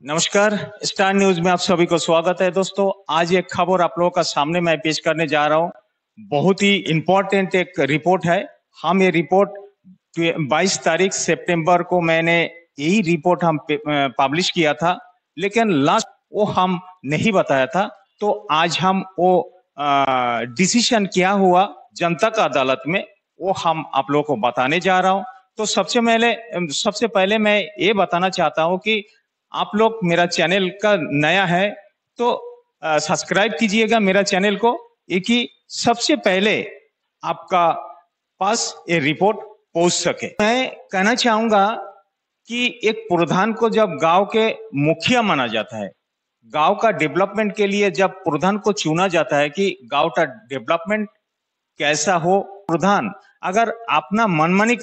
नमस्कार, star news में आप सभी को स्वागत है दोस्तों। आज एक खबर आप लोगों का सामने मैं पेश करने जा रहा हूं। बहुत ही इम्पोर्टेंट एक रिपोर्ट है। हम ये रिपोर्ट 22 तारीख सितंबर को मैंने यही रिपोर्ट हम पब्लिश किया था, लेकिन लास्ट वो हम नहीं बताया था। तो आज हम वो डिसीजन क्या हुआ जनता का अदालत में, वो हम आप लोगों को बताने जा रहा हूं। तो सबसे पहले मैं ये बताना चाहता हूं कि आप लोग मेरा चैनल का नया है तो सब्सक्राइब कीजिएगा मेरा चैनल को, ये कि सबसे पहले आपका पास ये रिपोर्ट पहुंच सके। मैं कहना चाहूंगा कि एक प्रधान को जब गांव के मुखिया माना जाता है, गांव का डेवलपमेंट के लिए जब प्रधान को चुना जाता है कि गांव का डेवलपमेंट कैसा हो, प्रधान अगर अपना मनमानी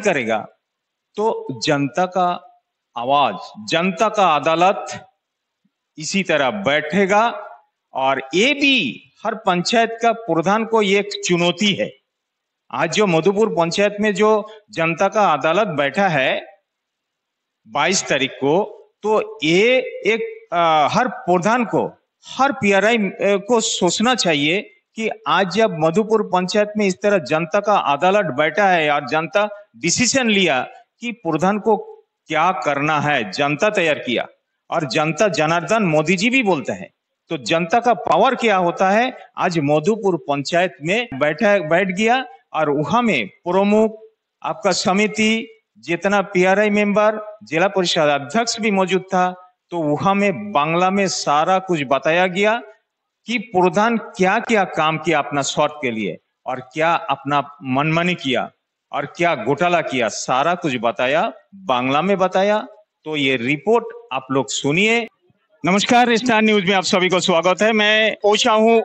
करेगा तो जनता का आवाज, जनता का अदालत इसी तरह बैठेगा। और ये भी हर पंचायत का प्रधान को ये एक चुनौती है। आज जो मधुपुर पंचायत में जो जनता का अदालत बैठा है 22 तारीख को, तो ये एक हर प्रधान को, हर पीआरआई को सोचना चाहिए कि आज जब मधुपुर पंचायत में इस तरह जनता का अदालत बैठा है और जनता डिसीजन लिया कि प्रधान को क्या करना है, जनता तैयार किया और जनता जनार्दन मोदी जी भी बोलते हैं, तो जनता का पावर क्या होता है। आज मधुपुर पंचायत में बैठ गया और वहां में प्रमुख, आपका समिति, जितना पीआरआई मेंबर, जिला परिषद अध्यक्ष भी मौजूद था। तो वहां में बांग्ला में सारा कुछ बताया गया कि प्रधान क्या क्या काम किया अपना स्वार्थ के लिए और क्या अपना मनमानी किया और क्या घोटाला किया, सारा कुछ बताया, बांग्ला में बताया। तो ये रिपोर्ट आप लोग सुनिए। नमस्कार, स्टार न्यूज में आप सभी को स्वागत है। मैं पहुंचा हूं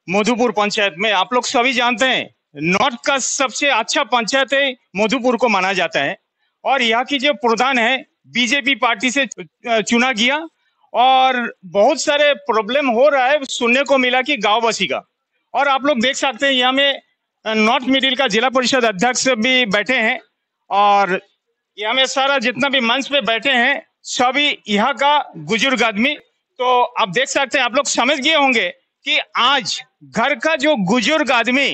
मधुपुर पंचायत में। आप लोग सभी जानते हैं नॉर्थ का सबसे अच्छा पंचायत है मधुपुर को माना जाता है, और यहाँ की जो प्रधान है बीजेपी पार्टी से चुना गया और बहुत सारे प्रॉब्लम हो रहा है सुनने को मिला कि गाँव बसी का। और आप लोग देख सकते हैं यहाँ में नॉर्थ मिडिल का जिला परिषद अध्यक्ष भी बैठे हैं और यहाँ में सारा जितना भी मंच पे बैठे हैं सभी यहाँ का बुजुर्ग आदमी। तो आप देख सकते हैं, आप लोग समझ गए होंगे कि आज घर का जो बुजुर्ग आदमी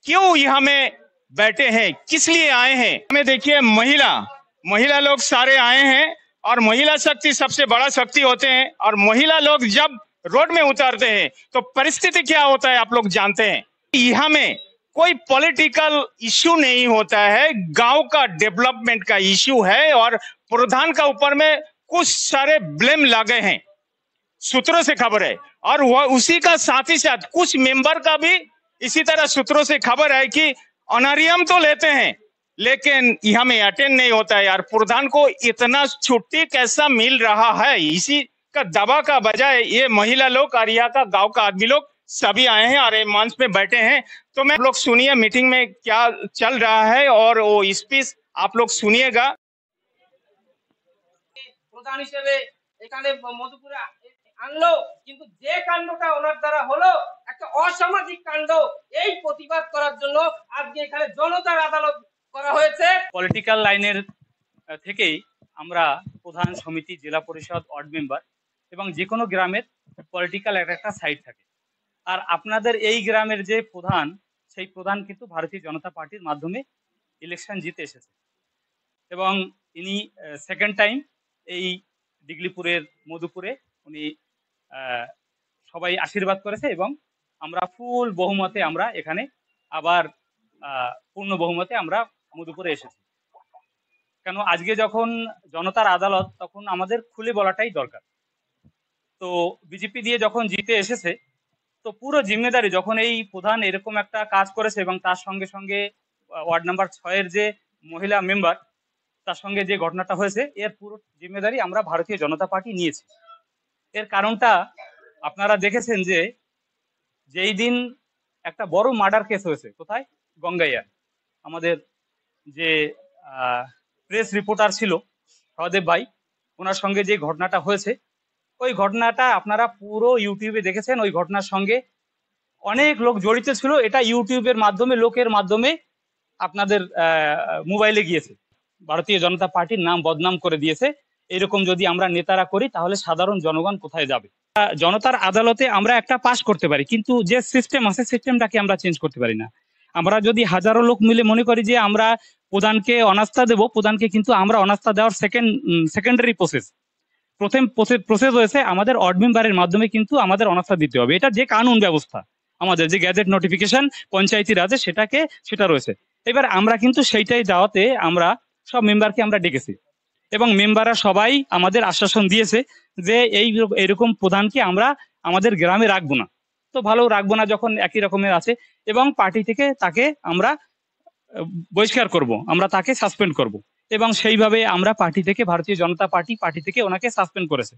क्यों यहाँ में बैठे हैं, किस लिए आए हैं। हमें देखिए महिला लोग सारे आए हैं और महिला शक्ति सबसे बड़ा शक्ति होते हैं। और महिला लोग जब रोड में उतरते हैं तो परिस्थिति क्या होता है आप लोग जानते हैं। यहाँ में कोई पॉलिटिकल इश्यू नहीं होता है, गांव का डेवलपमेंट का इश्यू है और प्रधान का ऊपर में कुछ सारे ब्लेम लगे हैं, सूत्रों से खबर है। और वह उसी का साथ ही साथ कुछ मेंबर का भी इसी तरह सूत्रों से खबर है कि ऑनरियम तो लेते हैं लेकिन यहाँ में अटेंड नहीं होता है। यार, प्रधान को इतना छुट्टी कैसा मिल रहा है, इसी का दबा का बजाय ये महिला लोग और यहाँ का गाँव का आदमी लोग सभी आए हैं और मंच पे बैठे हैं। तो मैं, आप लोग सुनिए मीटिंग में क्या चल रहा है और वो स्पीच आप लोग सुनिएगा। প্রধান হিসেবে এখানে মধুপুরে আনলো, কিন্তু যে কাণ্ডটা ওনার দ্বারা হলো একটা অসামাজিক কাণ্ড, এই প্রতিবাদ করার জন্য আজকে এখানে জনতার আদালত করা হয়েছে। পলিটিক্যাল লাইনের থেকেই আমরা প্রধান সমিতি, জেলা পরিষদ, ওয়ার্ড মেম্বার এবং যে কোনো গ্রামের পলিটিক্যাল একটা সাইড থাকে। আর আপনাদের এই গ্রামের যে প্রধান, সেই প্রধান কিন্তু ভারতীয় জনতা পার্টির মাধ্যমে ইলেকশন জিতে এসেছে এবং ইনি সেকেন্ড টাইম এই ডিগলিপুরের মধুপুরে উনি সবাই আশীর্বাদ করেছে এবং আমরা ফুল বহুমতে আমরা এখানে আবার পূর্ণ বহুমতে আমরা মধুপুরে এসেছি। কেন আজকে যখন জনতার আদালত, তখন আমাদের খুলে বলাটাই দরকার। তো বিজেপি দিয়ে যখন জিতে এসেছে, তো পুরো জিম্মেদারি যখন এই প্রধান এরকম একটা কাজ করেছে এবং তার সঙ্গে সঙ্গে ওয়ার্ড নাম্বার 6-এর যে মহিলা মেম্বার, তার সঙ্গে যে ঘটনাটা হয়েছে, এর পুরো জিম্মেদারি আমরা ভারতীয় জনতা পার্টি নিয়েছি। এর কারণটা আপনারা দেখেছেন যে যেই দিন একটা বড় মার্ডার কেস হয়েছে, কোথায়, গঙ্গাইয়া, আমাদের যে প্রেস রিপোর্টার ছিল সহদেব ভাই, ওনার সঙ্গে যে ঘটনাটা হয়েছে, ওই ঘটনাটা আপনারা পুরো ইউটিউবে দেখেছেন। ওই ঘটনার সঙ্গে অনেক লোক জড়িত ছিল, এটা ইউটিউবের মাধ্যমে, লোকের মাধ্যমে আপনাদের মোবাইলে গিয়েছে। ভারতীয় জনতা পার্টির নাম বদনাম করে দিয়েছে এরকম যদি আমরা নেতারা করি তাহলে সাধারণ জনগণ কোথায় যাবে? জনতার আদালতে আমরা একটা পাস করতে পারি, কিন্তু যে সিস্টেম আছে সিস্টেমটাকে আমরা চেঞ্জ করতে পারি না। আমরা যদি হাজারো লোক মিলে মনে করি যে আমরা প্রধানকে অনাস্থা দেব, প্রধানকে কিন্তু আমরা অনাস্থা দেওয়ার সেকেন্ডারি প্রসেস, প্রথম প্রসেস হয়েছে আমাদের অড মেম্বারের মাধ্যমে কিন্তু আমাদের অনাস্থা দিতে হবে। এটা যে কানুন ব্যবস্থা, আমাদের যে গ্যাজেট নোটিফিকেশন পঞ্চায়েতি রাজে সেটা রয়েছে। এবার আমরা কিন্তু সেইটাই যাওয়াতে আমরা সব মেম্বারকে আমরা ডেকেছি এবং মেম্বাররা সবাই আমাদের আশ্বাসন দিয়েছে যে এইরকম প্রধানকে আমরা আমাদের গ্রামে রাখবো না। তো ভালো, রাখবো না যখন একই রকমের আছে, এবং পার্টি থেকে তাকে আমরা বহিষ্কার করব, আমরা তাকে সাসপেন্ড করব, এবং সেইভাবে আমরা পার্টি থেকে, ভারতীয় জনতা পার্টি থেকে ওনাকে সাসপেন্ড করেছে।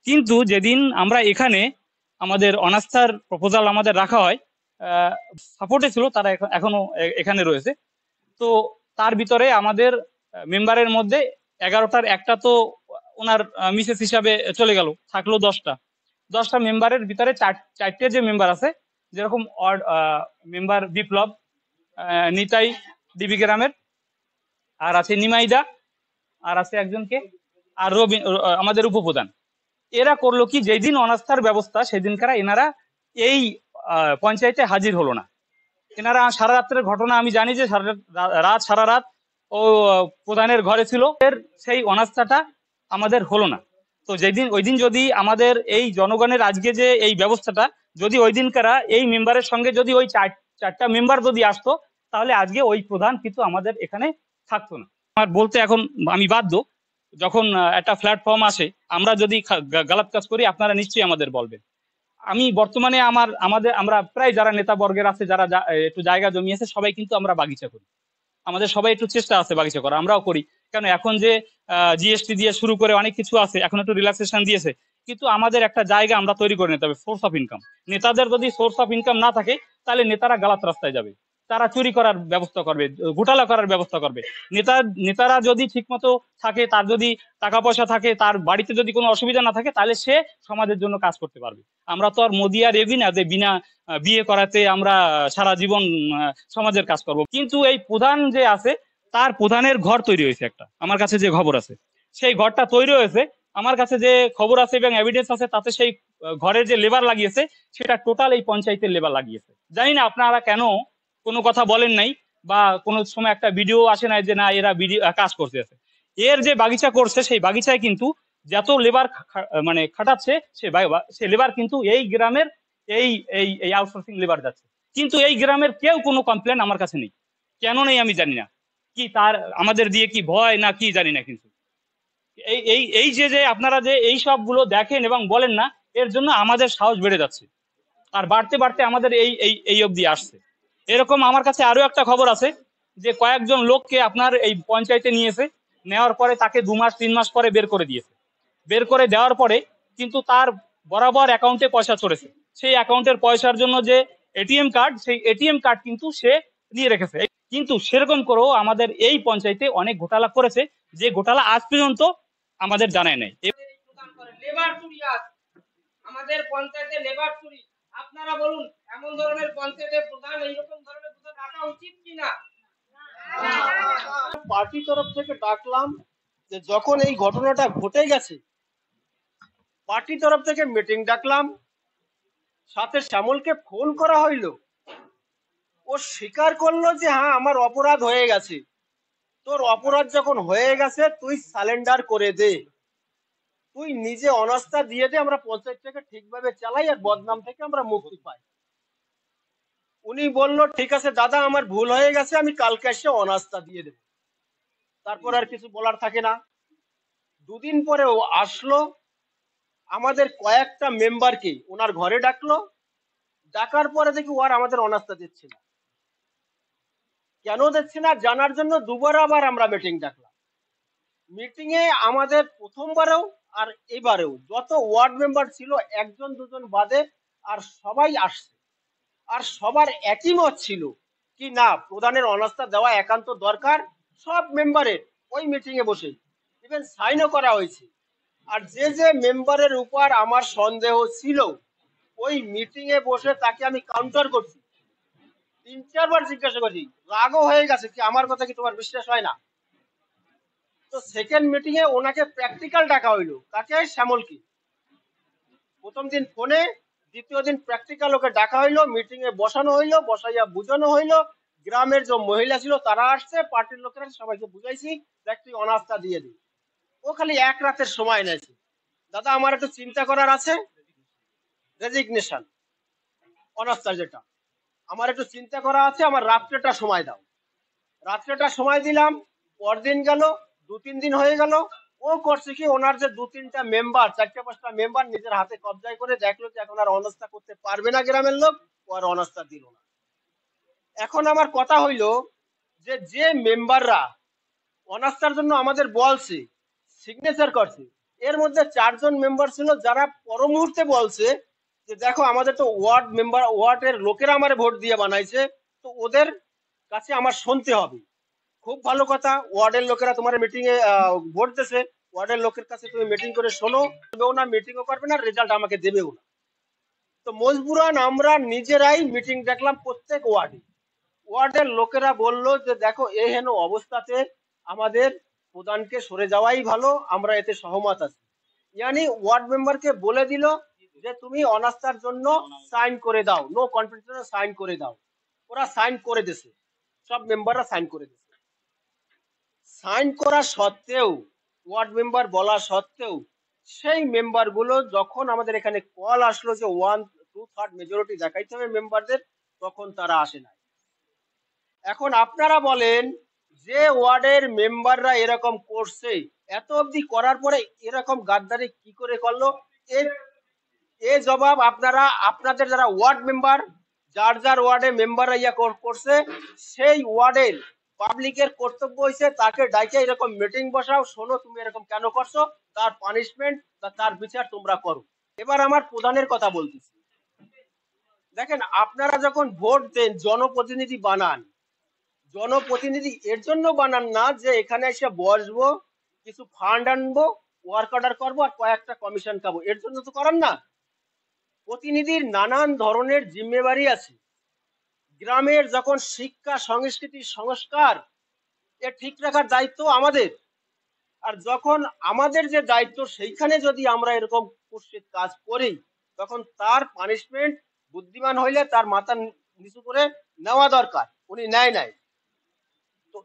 কিন্তু যেদিন আমরা এখানে আমাদের অনাস্থার প্রপোজাল আমাদের রাখা হয়, সাপোর্টে ছিল, তারা এখনো এখানে রয়েছে। তো তার ভিতরে আমাদের মেম্বারের মধ্যে 11টার একটা তো ওনার মিসেস হিসাবে চলে গেল, থাকলো 10টা মেম্বারের ভিতরে চারটে যে মেম্বার আছে, যেরকম মেম্বার বিপ্লব, নিতাই ডিবি গ্রামের, আর আছে নিমাইদা, আর আছে একজনকে, আর আমাদের উপপ্রধান। এরা করলো কি, যেই দিন অনাস্থার ব্যবস্থা সেদিনকার এনারা এই পঞ্চায়েতে হাজির হলো না। এনারা সারা রাত্রের ঘটনা আমি জানি যে সারা রাত ও প্রধানের ঘরে ছিল, এর সেই অনাস্থাটা আমাদের হলো না। তো ওই দিন যদি আমাদের এই জনগণের আজকে যে এই ব্যবস্থাটা, যদি ওই দিনকারা এই মেম্বারের সঙ্গে যদি ওই চারটা মেম্বার যদি আসতো, তাহলে আজকে ওই প্রধান কিন্তু আমাদের এখানে থাকতো না। আমার বলতে এখন আমি বাধ্য, যখন একটা প্ল্যাটফর্ম আসে, আমরা যদি গালাত কাজ করি আপনারা নিশ্চয়ই আমাদের বলবেন। আমি বর্তমানে আমরা প্রায় যারা নেতা বর্গের আছে, যারা একটু জায়গা জমি আছে, সবাই কিন্তু আমরা বাগিচা করি। আমাদের সবাই একটু চেষ্টা আছে বাগিচা করা, আমরাও করি। কেন, এখন যে জিএসটি দিয়ে শুরু করে অনেক কিছু আছে, এখন একটু রিল্যাক্সেশন দিয়েছে, কিন্তু আমাদের একটা জায়গা আমরা তৈরি করে নিতে হবে, সোর্স অফ ইনকাম। নেতাদের যদি সোর্স অফ ইনকাম না থাকে, তাহলে নেতারা গালাত রাস্তায় যাবে, তারা চুরি করার ব্যবস্থা করবে, ঘোটালা করার ব্যবস্থা করবে। নেতারা যদি ঠিক মতো থাকে, তার যদি টাকা পয়সা থাকে, তার বাড়িতে যদি কোনো অসুবিধা না থাকে, তাহলে সে সমাজের জন্য কাজ করতে পারবে। আমরা তো আর মোদি আর এবি না যে বিনা বিয়ে করাতে আমরা সারা জীবন সমাজের কাজ করব। কিন্তু এই প্রধান যে আছে, তার প্রধানের ঘর তৈরি হয়েছে একটা, আমার কাছে যে খবর আছে, সেই ঘরটা তৈরি হয়েছে, আমার কাছে যে খবর আছে এবং এভিডেন্স আছে, তাতে সেই ঘরের যে লেবার লাগিয়েছে সেটা টোটাল এই পঞ্চায়েতের লেবার লাগিয়েছে। জানি না আপনারা কেন কোনো কথা বলেন নাই, বা কোনো সময় একটা ভিডিও আসে নাই যে না এরা কাজ করতে আছে। এর যে বাগিচা করছে, সেই বাগিচায় কিন্তু যত লেবার মানে খাটাচ্ছে, সে লেবার কিন্তু এই গ্রামের এই আউটসোর্সিং লেবার যাচ্ছে। কিন্তু এই গ্রামের কেউ কোনো কমপ্লেন আমার কাছে নেই। কেন নেই আমি জানি না, কি তার আমাদের দিয়ে কি ভয় না কি জানি না। কিন্তু এই যে আপনারা যে এই সবগুলো দেখেন এবং বলেন না, এর জন্য আমাদের সাহস বেড়ে যাচ্ছে, আর বাড়তে বাড়তে আমাদের এই অবধি আসছে। এরকম আমার কাছে আরো একটা খবর আছে যে কয়েকজন লোককে আপনার এই পঞ্চায়েতে নিয়েছে, নেওয়ার পরে তাকে 2 মাস 3 মাস পরে বের করে দিয়েছে। বের করে দেওয়ার পরে কিন্তু তার বরাবর অ্যাকাউন্টে পয়সা চড়েছে। সেই অ্যাকাউন্টের পয়সার জন্য যে এটিএম কার্ড, সেই এটিএম কার্ড কিন্তু সে নিয়ে রেখেছে। কিন্তু সেরকম করেও আমাদের এই পঞ্চায়েতে অনেক ঘোটালা করেছে, যে ঘোটালা আজ পর্যন্ত আমাদের জানায় নাই। লেবার চুরি আছে আমাদের পঞ্চায়েতে, লেবার চুরি। আপনারা বলুন, এমন ধরনের পঞ্চায়েতের প্রধান, এইরকম ধরনের প্রধান রাখা উচিত কিনা? পার্টি তরফ থেকে ডাকলাম যে যখন এই ঘটনাটা ঘটে গেছে, পার্টি তরফ থেকে মিটিং ডাকলাম, সাথে শ্যামলকে ফোন করা হইল। ও স্বীকার করলো যে হ্যাঁ আমার অপরাধ হয়ে গেছে, তোর অপরাধ যখন হয়ে গেছে তুই সারেন্ডার করে দে, তুই নিজে অনাস্থা দিয়ে দে, আমরা পঞ্চায়েতটাকে ঠিকভাবে চালাই আর বদনাম থেকে আমরা মুক্তি পাই। উনি বললো ঠিক আছে দাদা, আমার ভুল হয়ে গেছে, আমি কালকে এসে অনাস্থা দিয়ে দেব। তারপর আর কিছু বলার থাকে না। 2 দিন পরে ও আসলো, আমাদের কয়েকটা মেম্বারকে ওনার ঘরে ডাকলো। ডাকার পরে দেখি ও আর আমাদের অনাস্থা দিচ্ছে না। কেন দিচ্ছে না জানার জন্য 2বার আবার আমরা মিটিং ডাকলাম। মিটিং এ আমাদের প্রথমবারেও আর এবারেও যত ওয়ার্ড মেম্বার ছিল, 1-2 বাদে আর সবাই আসছে, আর সবার একই মত ছিল কি না প্রধানের অনাস্থা দেওয়া একান্ত দরকার। সব মেম্বারের ওই মিটিং এ বসে ইভেন সাইনও করা হয়েছে। আর যে মেম্বারের উপর আমার সন্দেহ ছিল, ওই মিটিং এ বসে তাকে আমি কাউন্টার করছি, 3-4 বার জিজ্ঞাসা করছি, রাগও হয়ে গেছে কি আমার কথা কি তোমার বিশ্বাস হয় না? তো সেকেন্ড মিটিং এ ওনাকে প্র্যাকটিক্যাল ডাকা হইলো, কাকে? শ্যামলকে। প্রথম দিন ফোনে, দ্বিতীয় দিন প্র্যাকটিক্যাল ওকে ডাকা হইলো, মিটিং এ বসানো হইলো, বসাইয়া বুঝানো হইলো। গ্রামের যে মহিলা ছিল তারা আসছে, পার্টির লোকেরা সবাইকে বুঝাইছি, দেখ তুই অনাস্থা দিয়ে দিই। ও খালি এক রাতের সময় নেছে, দাদা আমার একটু চিন্তা করার আছে, রেজিগনেশন অনাস্থার যেটা, আমার একটু চিন্তা করা আছে, আমার রাত্রেটা সময় দাও। রাত্রেটা সময় দিলাম, পরদিন গেল, 2-3 দিন হয়ে গেল। ও করছে কি, ওনার যে 2-3টা মেম্বার, 4-5টা মেম্বার নিজের হাতে কবজায় করে দেখলো যে এখন আর অনাস্থা করতে পারবে না গ্রামের লোক, ও আর অনাস্থা দিল না। এখন আমার কথা হইলো যে যে মেম্বাররা অনাস্থার জন্য আমাদের বলছে, সিগনেচার করছে, এর মধ্যে 4জন মেম্বার ছিল যারা পর মুহূর্তে বলছে যে দেখো আমাদের তো ওয়ার্ডের লোকেরা আমারে ভোট দিয়ে বানাইছে, তো ওদের কাছে আমার শুনতে হবে। খুব ভালো কথা, ওয়ার্ডের লোকেরা তোমার মিটিং এ ভোট দিয়েছে, ওয়ার্ডের লোকের কাছে তুমি মিটিং করে শোনো, দেবেও না, মিটিংও করবে না, রেজাল্ট আমাকে দেবেও না। তো মজবুরান আমরা নিজেরাই মিটিং দেখলাম প্রত্যেক ওয়ার্ডে। ওয়ার্ডের লোকেরা বললো যে দেখো এই হেন অবস্থাতে আমাদের প্রধানকে সরে যাওয়াই ভালো, আমরা এতে সহমত আছি। ইয়ানি ওয়ার্ড মেম্বারকে বলে দিল যে তুমি অনাস্থার জন্য সাইন করে দাও, নো কনফিডেন্স সাইন করে দাও। ওরা সাইন করে দিয়েছে, সব মেম্বাররা সাইন করে দিয়েছে। সাইন করা সত্ত্বেও, ওয়ার্ড মেম্বার বলা সত্ত্বেও, সেই মেম্বার গুলো যখন আমাদের এখানে কল আসলো যে 1/2 মেজরিটি দেখাইতে হবে মেম্বারদের, তখন তারা আসে না। এখন আপনারা বলেন যে ওয়ার্ডের মেম্বাররা এরকম করছে, এত অবধি করার পরে এরকম গাদ্দারি কি করে করলো? এ জবাব আপনারা, আপনাদের যারা ওয়ার্ড মেম্বার, যার যার ওয়ার্ডে মেম্বাররা ইয়া করছে, সেই ওয়ার্ডের পাবলিকের কর্তব্য হয়েছে তাকে ডাইকে এরকম মিটিং বসাও, শোনো তুমি এরকম কেন করছো, তার পানিশমেন্ট বা তার বিচার তোমরা করো। এবার আমার প্রধানের কথা বলতেছি, দেখেন আপনারা যখন ভোট দেন, জনপ্রতিনিধি বানান, জনপ্রতিনিধি এর জন্য বানান না যে এখানে এসে বসবো, কিছু ফান্ড আনবো, ওয়ার্ক অর্ডার করবো আর কয়েকটা কমিশন খাবো, এর জন্য তো করেন না। প্রতিনিধির নানান ধরনের জিম্মেদারি আছে। গ্রামের যখন শিক্ষা, সংস্কৃতি, সংস্কার এ ঠিক রাখার দায়িত্ব আমাদের। আর যখন আমাদের যে দায়িত্ব সেইখানে যদি আমরা এরকম কুৎসিত কাজ করি, তখন তার পানিশমেন্ট বুদ্ধিমান হইলে তার মাথা নিচু করে নেওয়া দরকার, উনি নেয় নাই। তো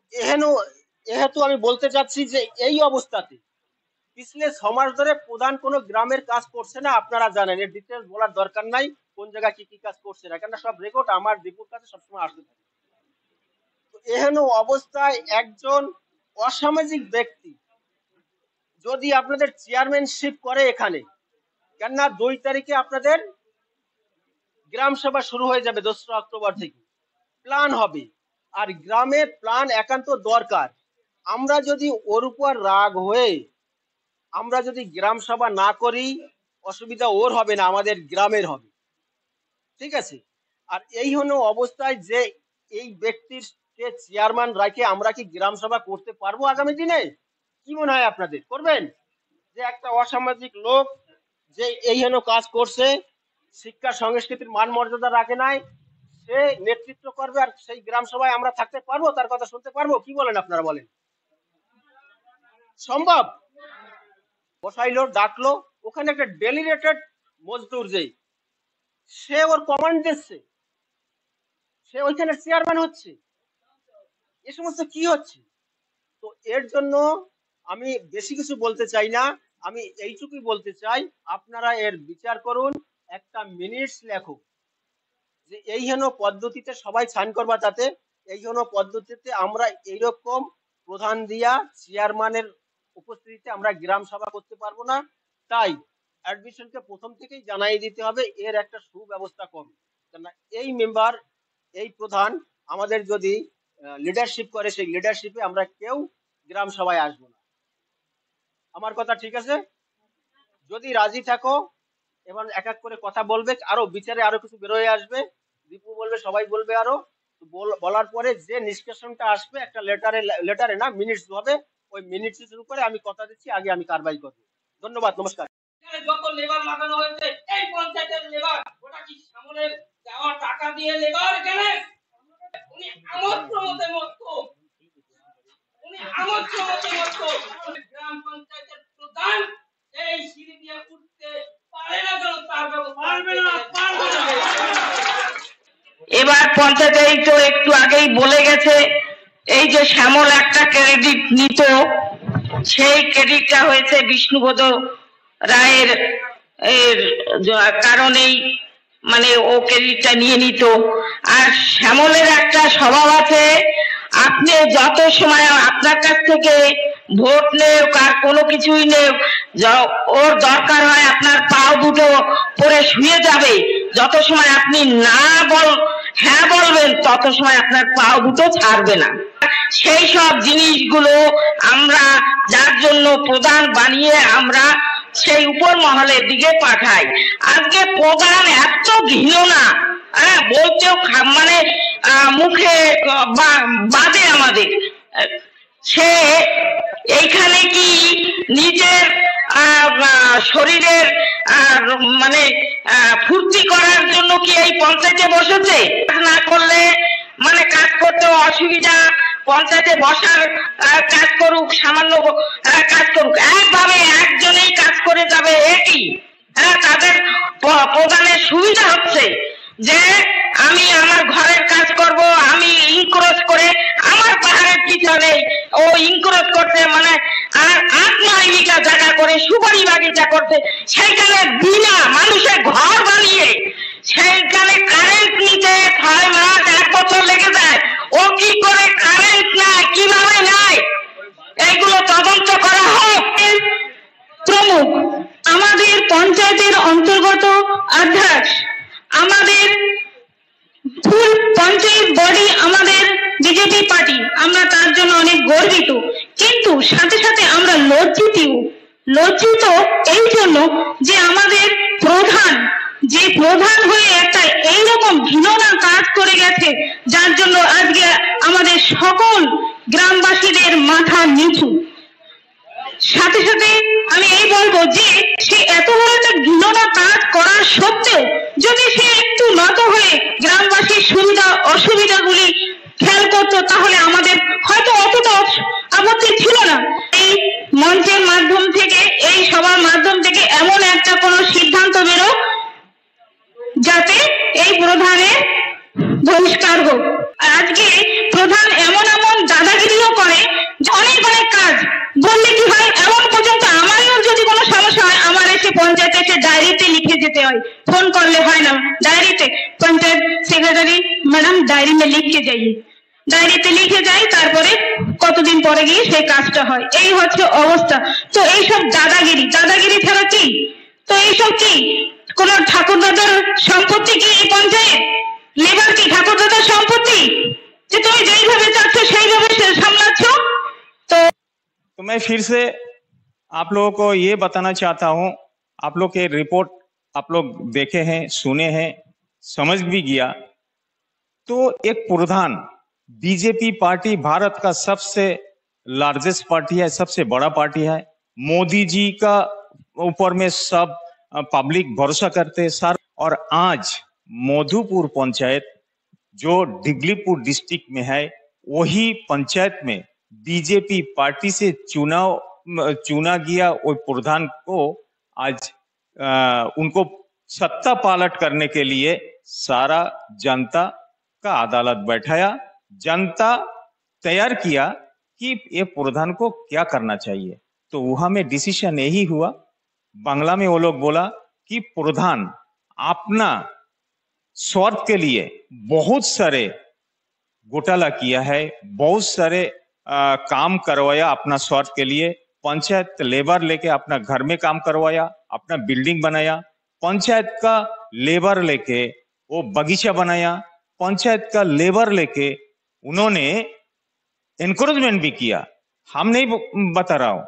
এহেতু আমি বলতে চাচ্ছি যে এই অবস্থাতে পিছলে 6 মাস ধরে প্রধান কোনো গ্রামের কাজ করছে না, আপনারা জানেন, এর ডিটেলস বলার দরকার নাই কোন জায়গায় কি কি কাজ করছে না, কেন সব রেকর্ড আমার দীপুর কাছে সবসময় আসতে থাকে। তো এহেন অবস্থায় একজন অসামাজিক ব্যক্তি যদি আপনাদের চেয়ারম্যানশিপ করে এখানে, কেননা 2 তারিখে আপনাদের গ্রাম সভা শুরু হয়ে যাবে, 2রা অক্টোবর থেকে প্ল্যান হবে, আর গ্রামে প্ল্যান একান্ত দরকার। আমরা যদি ওর উপর রাগ হয়ে আমরা যদি গ্রাম সভা না করি, অসুবিধা ওর হবে না, আমাদের গ্রামের হবে, ঠিক আছে? আর এই হলো অবস্থায় যে এই ব্যক্তির চেয়ারম্যান রাখে আমরা কি গ্রাম সভা করতে পারবো আগামী দিনে? কি মনে হয় আপনাদের, করবেন? যে একটা অসামাজিক লোক যে এই হেন কাজ করছে, শিক্ষা সংস্কৃতির মান মর্যাদা রাখে নাই, সে নেতৃত্ব করবে, আর সেই গ্রাম সভায় আমরা থাকতে পারবো, তার কথা শুনতে পারবো? কি বলেন আপনারা, বলেন সম্ভব? বসাইলো, ডাকলো, ওখানে একটা ডেলিগেটেড মজদুর যেই, সে ওর কমান্ড দিচ্ছে, সে ওইখানে চেয়ারম্যান হচ্ছে, এ সমস্ত কি হচ্ছে? তো এর জন্য আমি বেশি কিছু বলতে চাই না, আমি এইটুকুই বলতে চাই, আপনারা এর বিচার করুন, একটা মিনিটস লেখো যে এই হেন পদ্ধতিতে সবাই সাইন করবা, তাতে এই হেন পদ্ধতিতে আমরা এইরকম প্রধান দিয়া চেয়ারম্যানের উপস্থিতিতে আমরা গ্রাম সভা করতে পারবো না, তাই অ্যাডমিশনকে প্রথম থেকেই জানাই দিতে হবে, এর একটা সুব্যবস্থা করুন। কেননা এই মেম্বার, এই প্রধান আমাদের যদি লিডারশিপ করে, সেই লিডারশিপে আমরা কেউ গ্রাম সভায় আসবো না। আমার কথা ঠিক আছে? যদি রাজি থাকো, এবার এক এক করে কথা বলবে, আরো বিচারে আরো কিছু বেরোয় আসবে, দীপু বলবে, সবাই বলবে, আরো বলার পরে যে নিষ্কাশনটা আসবে একটা লেটারে না, মিনিটস হবে, ওই মিনিটসের উপরে আমি কথা দিচ্ছি, আগে আমি কারবাই করবো। ধন্যবাদ, নমস্কার। যত লেবার লাগানো হয়েছে এই পঞ্চায়েতের লেবার, ওটা কি সামনের দেওয়া টাকা দিয়ে লেবার? এখানে উনি আমোদ প্রমোদের মতো, উনি উনি আমোদ মতো উনি গ্রাম পঞ্চায়েতের প্রধান এই সিঁড়ি দিয়ে উঠতে পারে না, কেন তার ব্যবস্থা পারবে না। এবার পঞ্চায়েত এই তো একটু আগেই বলে গেছে, এই যে শ্যামল একটা ক্রেডিট নিত, সেই ক্রেডিটটা হয়েছে বিষ্ণুপদ রায়ের কারণেই, মানে ও ক্রেডিটটা নিয়ে নিত। আর শ্যামলের একটা স্বভাব আছে, আপনি যত সময় আপনার কাছ থেকে ভোট নেওক আর কোনো কিছুই নেওক, ওর দরকার হয় আপনার পাও দুটো পরে শুয়ে যাবে, যত সময় আপনি না হ্যাঁ বলবেন তত সময় আপনার পাও দুটো ছাড়বে না। সেই সব জিনিসগুলো আমরা যার জন্য প্রধান বানিয়ে আমরা সেই উপর মহলের দিকে পাঠাই। আজকে প্রধান এত ঘৃণা, বলতেও মানে মুখে বাদে আমাদের, সে এইখানে কি নিজের শরীরের মানে ফুর্তি করার জন্য কি এই পঞ্চায়েতে বসেছে? না করলে মানে কাজ করতে অসুবিধা, পঞ্চায়েতে বসার কাজ করুক, সামান্য কাজ করুক, একভাবে একজনেই কাজ করে যাবে, একই তাদের প্রধানের সুবিধা হচ্ছে যে আমি আমার ঘরের কাজ করব, আমি ইনক্রোচ করে আমার পাহাড়ের পিছনে ও ইনক্রোচ করতে, মানে আর 8-9 বিঘা জায়গা করে সুপারি বাগিচা করতে, সেইখানে বিনা মানুষের ঘর বানিয়ে সেইখানে কারেন্ট নিতে 6 মাস 1 বছর লেগে যায়। ও কি করে কারেন্ট নেয়, কিভাবে নেয়, এইগুলো তদন্ত করা হোক। প্রমুখ আমাদের পঞ্চায়েতের অন্তর্গত অধ্যক্ষ, আমাদের ফুল পঞ্চায়েত বডি আমাদের বিজেপি পার্টি, আমরা তার জন্য অনেক গর্বিত, কিন্তু সাথে সাথে আমরা লজ্জিত এই জন্য যে আমাদের প্রধান হয়ে একটা এইরকম ঘৃণা কাজ করে গেছে, যার জন্য আজকে আমাদের সকল গ্রামবাসীদের মাথা নিচু। সাথে সাথে আমি এই বলবো যে সে এত বড় একটা ঘৃণা কাজ করার সত্ত্বেও যদি সে একটু নত হয়ে গ্রামবাসীর সুবিধা অসুবিধাগুলি খেয়াল করতো, তাহলে আমাদের হয়তো অতটা আপত্তি ছিল না। এই মঞ্চের মাধ্যম থেকে, এই সবার মাধ্যম থেকে এমন একটা কোনো সিদ্ধান্ত বেরো যাতে এই প্রধানের বহিষ্কার হোক। আর আজকে প্রধান এমন দাদাগিরিও করে, অনেক কাজ বললে কি হয়, এমন পর্যন্ত আমারও যদি কোনো সমস্যা হয়, আমার এসে পঞ্চায়েতে এসে ডায়েরিতে লিখে যেতে হয়, ফোন করলে হয় না, ডায়েরিতে পঞ্চায়েত সেক্রেটারি ম্যাডাম ডায়েরি মে লিখে যাইয়ে, ডায়েরিতে লিখে যাই, তারপরে কতদিন পরে গিয়ে সেই কাজটা হয়। এই হচ্ছে অবস্থা। তো এইসব দাদাগিরি ছাড়া কি? তো এইসব কি কোন ঠাকুরদাদার সম্পত্তি কি এই পঞ্চায়েত? লেবার কি ঠাকুরদাদার সম্পত্তি যে তুমি যেইভাবে চাচ্ছ সেইভাবে সামলাচ্ছ? तो मैं फिर से आप लोगों को ये बताना चाहता हूं, आप लोग के रिपोर्ट आप लोग देखे हैं, सुने हैं, समझ भी गया। तो एक प्रधान, बीजेपी पार्टी भारत का सबसे लार्जेस्ट पार्टी है, सबसे बड़ा पार्टी है। मोदी जी का ऊपर में सब पब्लिक भरोसा करते हैं सर। और आज मधुपुर पंचायत जो डिगलीपुर डिस्ट्रिक्ट में है, वही पंचायत में बीजेपी पार्टी से चुना गया वो प्रधान को आज उनको सत्ता पालट करने के लिए सारा जनता का अदालत बैठाया, जनता तैयार किया कि ये प्रधान को क्या करना चाहिए। तो वहां में डिसीजन यही हुआ, बांग्ला में वो लोग बोला कि प्रधान अपना स्वार्थ के लिए बहुत सारे घोटाला किया है, बहुत सारे काम करवाया अपना स्वार्थ के लिए। पंचायत लेबर लेके अपना घर में काम करवाया, अपना बिल्डिंग बनाया, पंचायत का लेबर लेके वो बगीचा बनाया, पंचायत का लेबर लेके उन्होंने एनकरेजमेंट भी किया। हम नहीं बता रहा हूं,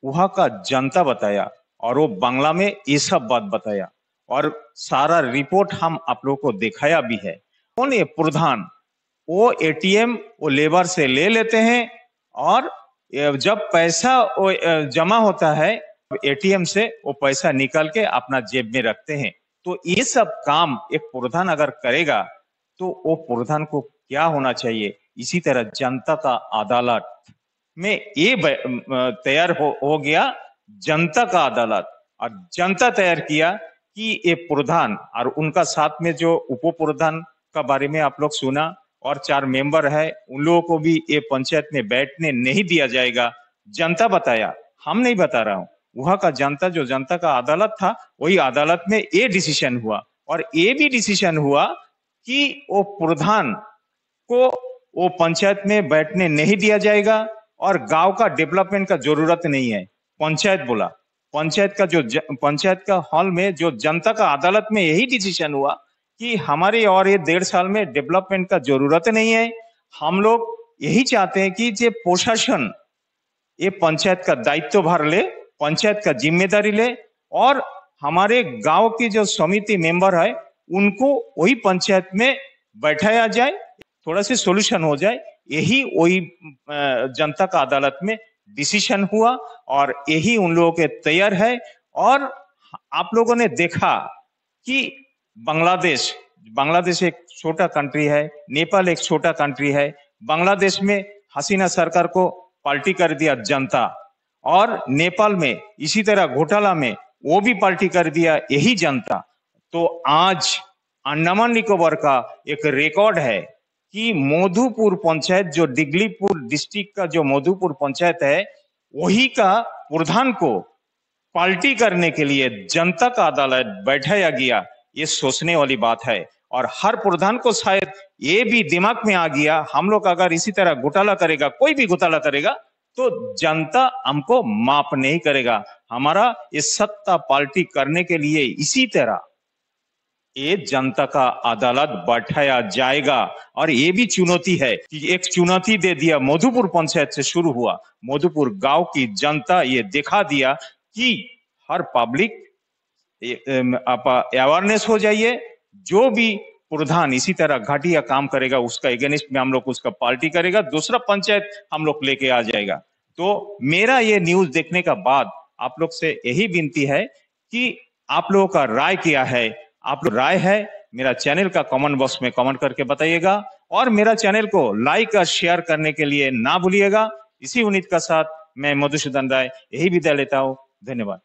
वहां का जनता बताया और वो बांग्ला में ये सब बात बताया और सारा रिपोर्ट हम आप लोगों को दिखाया भी है। कौन ये प्रधान? वो एटीएम वो लेबर से ले लेते हैं और जब पैसा जमा होता है एटीएम से वो पैसा निकाल के अपना जेब में रखते हैं। तो ये सब काम एक प्रधान अगर करेगा तो वो प्रधान को क्या होना चाहिए? इसी तरह जनता का अदालत में ये तैयार हो गया जनता का अदालत, और जनता तैयार किया कि ये प्रधान और उनका साथ में जो उप प्रधान का बारे में आप लोग सुना, और 4 मेंबर है, उन लोगों को भी ये पंचायत में बैठने नहीं दिया जाएगा। जनता बताया, हम नहीं बता रहा हूँ, वहां का जनता, जो जनता का अदालत था, वही अदालत में ये डिसीजन हुआ। और ये भी डिसीजन हुआ कि वो प्रधान को वो पंचायत में बैठने नहीं दिया जाएगा, और गांव का डेवलपमेंट का जरूरत नहीं है। पंचायत बोला, पंचायत का जो पंचायत का हॉल में जो जनता का अदालत में यही डिसीजन हुआ कि हमारे और ये 1.5 साल में डेवलपमेंट का जरूरत नहीं है। हम लोग यही चाहते हैं कि जो प्रशासन ये पंचायत का दायित्व भार ले, पंचायत का जिम्मेदारी ले, और हमारे गांव की जो समिति मेंबर है उनको वही पंचायत में बैठाया जाए, थोड़ा सा सोल्यूशन हो जाए। यही वही जनता का अदालत में डिसीजन हुआ, और यही उन लोगों के तैयार है। और आप लोगों ने देखा कि बांग्लादेश एक छोटा कंट्री है, नेपाल एक छोटा कंट्री है। बांग्लादेश में हसीना सरकार को पार्टी कर दिया जनता, और नेपाल में इसी तरह घोटाला में वो भी पार्टी कर दिया यही जनता। तो आज अंडमान निकोबार का एक रिकॉर्ड है कि मधुपुर पंचायत, जो डिगलीपुर डिस्ट्रिक्ट का जो मधुपुर पंचायत है, वही का प्रधान को पार्टी करने के लिए जनता का अदालत बैठाया गया। ये सोचने वाली बात है, और हर प्रधान को शायद ये भी दिमाग में आ गया, हम लोग अगर इसी तरह घोटाला करेगा, कोई भी घोटाला करेगा, तो जनता हमको माफ नहीं करेगा। हमारा ये सत्ता पार्टी करने के लिए इसी तरह ये जनता का अदालत बैठाया जाएगा। और ये भी चुनौती है कि एक चुनौती दे दिया, मधुपुर पंचायत से शुरू हुआ, मधुपुर गांव की जनता ये दिखा दिया कि हर पब्लिक आप अवेयरनेस हो जाइए। जो भी प्रधान इसी तरह घटिया काम करेगा उसका अगेंस्ट में हम लोग उसका पार्टी करेगा, दूसरा पंचायत हम लोग लेके आ जाएगा। तो मेरा ये न्यूज देखने का बाद आप लोग से यही विनती है कि आप लोगों का राय क्या है, आप लोग राय है मेरा चैनल का कमेंट बॉक्स में कमेंट करके बताइएगा, और मेरा चैनल को लाइक और शेयर करने के लिए ना भूलिएगा। इसी उम्मीद के साथ मैं मधुसूदन राय यही विदा लेता हूँ। धन्यवाद।